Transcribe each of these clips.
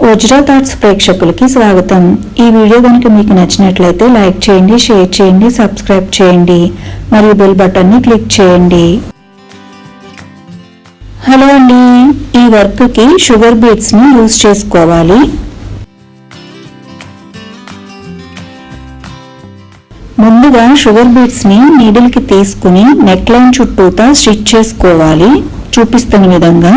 వజ్ర thoughts ప్రేక్షకులకి స్వాగతం. ఈ వీడియో కనుక మీకు నచ్చినట్లయితే లైక్ చేయండి, షేర్ చేయండి, సబ్స్క్రైబ్ చేయండి మరియు బెల్ బటన్ని క్లిక్ చేయండి. హలో అండి, ఈ వర్క్కి షుగర్ బీడ్స్ని యూజ్ చేసుకోవాలి. ముందుగా షుగర్ బీడ్స్ని నీడిల్కి తీసుకుని నెక్ లైన్ చుట్టూతా స్టిచ్ చేసుకోవాలి చూపిస్తున్న విధంగా.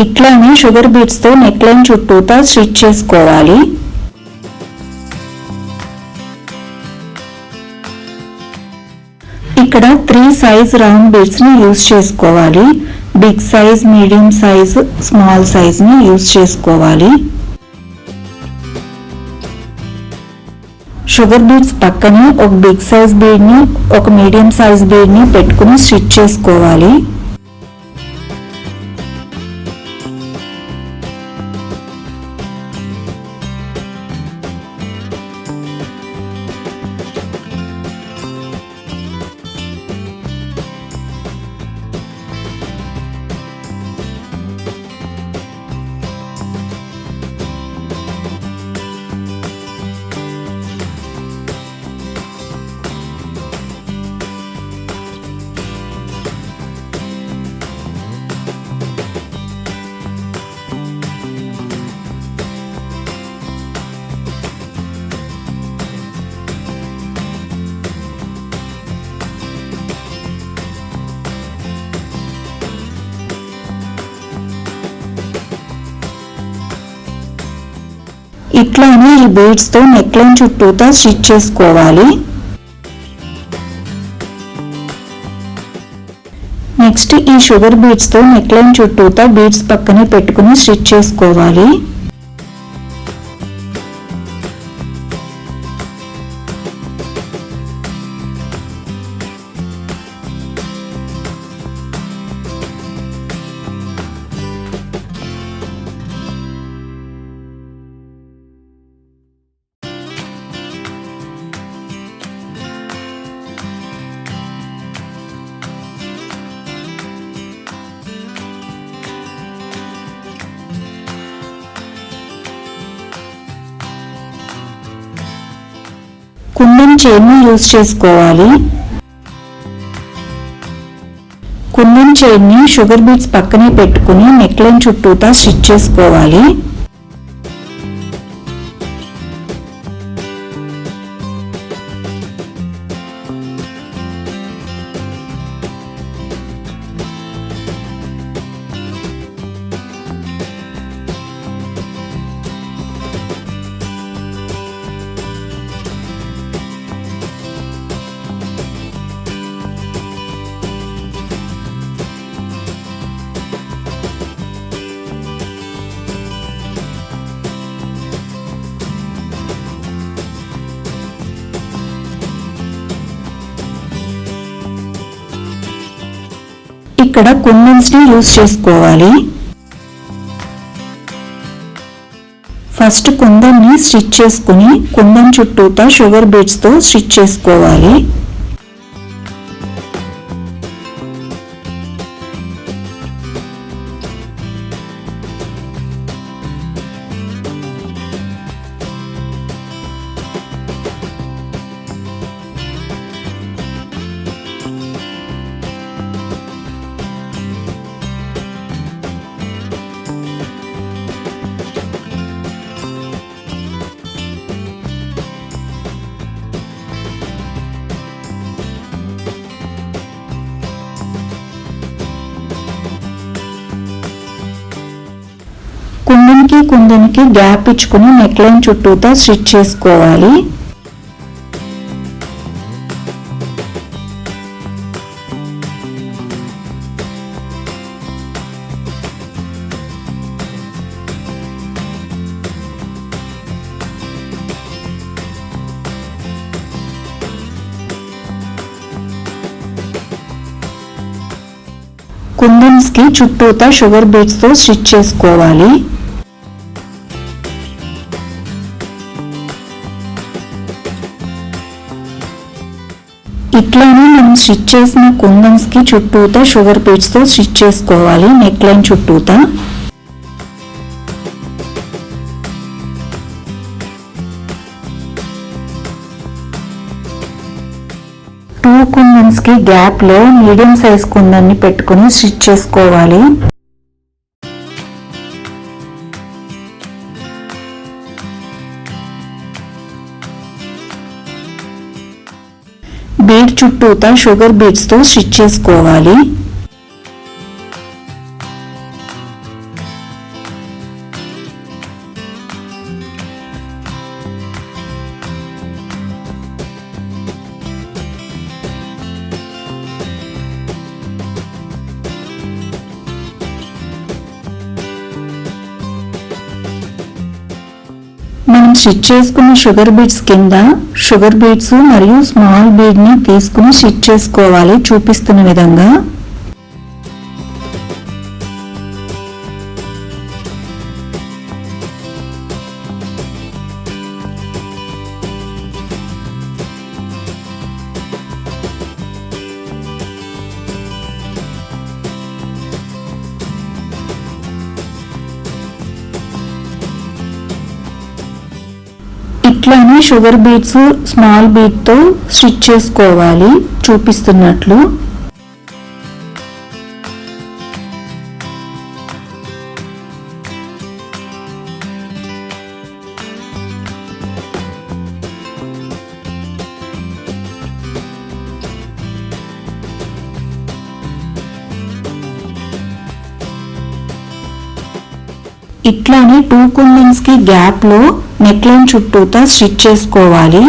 ఇట్లానే షుగర్ బీడ్స్ తో నెక్ లైన్ చుట్టూతా స్టిచ్ చేసుకోవాలి. ఇక్కడ 3 సైజ్ రౌండ్ బీడ్స్ ని యూజ్ చేసుకోవాలి. Big size, medium size, small size ని యూజ్ చేసుకోవాలి. షుగర్ బీడ్స్ పక్కనే ఒక బిగ్ సైజ్ బీడ్ ని, ఒక మీడియం సైజ్ బీడ్ ని పెట్టుకుని స్టిచ్ చేసుకోవాలి. ఇట్లానే ఈ బీడ్స్ తో నెక్ లైన్ చుట్టూతా స్టిచ్ చేసుకోవాలి. నెక్స్ట్ ఈ షుగర్ బీడ్స్ తో నెక్ లైన్ చుట్టూతా బీడ్స్ పక్కనే పెట్టుకుని స్టిచ్ చేసుకోవాలి. కుందన్ చైన్ ని యూజ్ చేసుకోవాలి. కుందన్ చైన్ ని షుగర్ బీడ్స్ పక్కనే పెట్టుకుని నెక్ లైన్ చుట్టూతా స్టిచ్ చేసుకోవాలి. ఇక్కడ కుందన్స్ ని యూజ్ చేసుకోవాలి. ఫస్ట్ కుందన్ ని స్టిచ్ చేసుకుని కుందన్ చుట్టూతా షుగర్ బీడ్స్ తో స్టిచ్ చేసుకోవాలి. కుందన్కి గ్యాప్ ఇచ్చుకుని నెక్ లైన్ చుట్టూతా స్టిచ్ చేసుకోవాలి. కుందన్స్ కి చుట్టూతా షుగర్ బీడ్స్ తో స్టిచ్ చేసుకోవాలి. ఇట్లానే మనం స్టిచ్ చేసిన కుందన్స్ కి చుట్టూతా షుగర్ బీడ్స్ తో స్టిచ్ చేసుకోవాలి నెక్ లైన్ చుట్టూతా. టూ కుందన్స్ కి గ్యాప్ లో మీడియం సైజ్ కుందన్ని పెట్టుకుని స్టిచ్ చేసుకోవాలి. బీడ్ చుట్టూతా షుగర్ బీడ్స్ తో స్టిచ్ చేసుకోవాలి. మనం స్టిచ్ చేసుకున్న షుగర్ బీడ్స్ కింద షుగర్ బీడ్స్ మరియు స్మాల్ బీడ్ ని తీసుకుని స్టిచ్ చేసుకోవాలి చూపిస్తున్న విధంగా. ఇట్లానే షుగర్ బీడ్స్ స్మాల్ బీడ్ తో స్టిచ్ చేసుకోవాలి చూపిస్తున్నట్లు. ఇట్లానే టూ కుందన్స్ కి గ్యాప్ లో నెక్ లైన్ చుట్టూతా స్టిచ్ చేసుకోవాలి.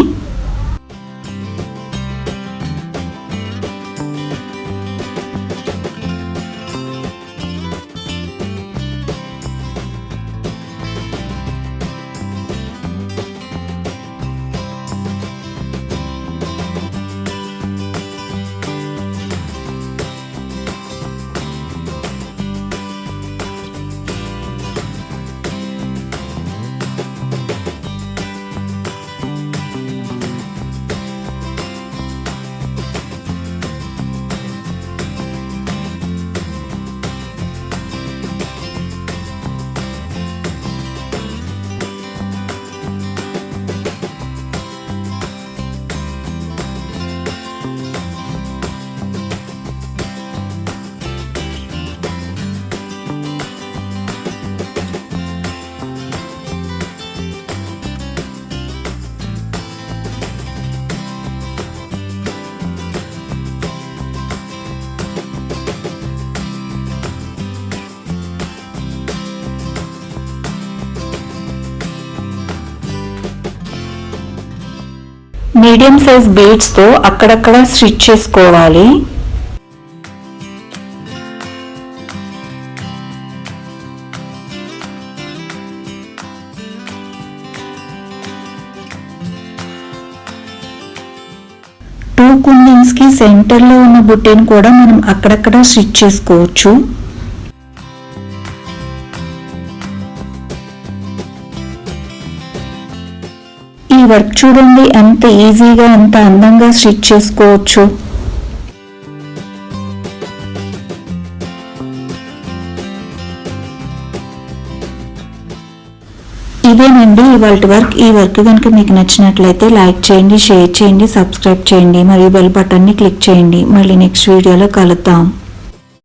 మీడియం సైజ్ బీడ్స్ తో అక్కడక్కడ స్టిచ్ చేసుకోవాలి. టూ కుందన్స్ కి సెంటర్ లో ఉన్న బుట్టిని కూడా మనం అక్కడక్కడ స్టిచ్ చేసుకోవచ్చు. ఈ వర్క్ చూడండి ఎంత ఈజీగా ఎంత అందంగా స్టిచ్ చేసుకోవచ్చు. ఇదేనండి ఇవాల్టి వర్క్. ఈ వర్క్ కనుక మీకు నచ్చినట్లయితే లైక్ చేయండి, షేర్ చేయండి, సబ్స్క్రైబ్ చేయండి మరియు బెల్ బటన్ ని క్లిక్ చేయండి. మళ్ళీ నెక్స్ట్ వీడియోలో కలుద్దాం.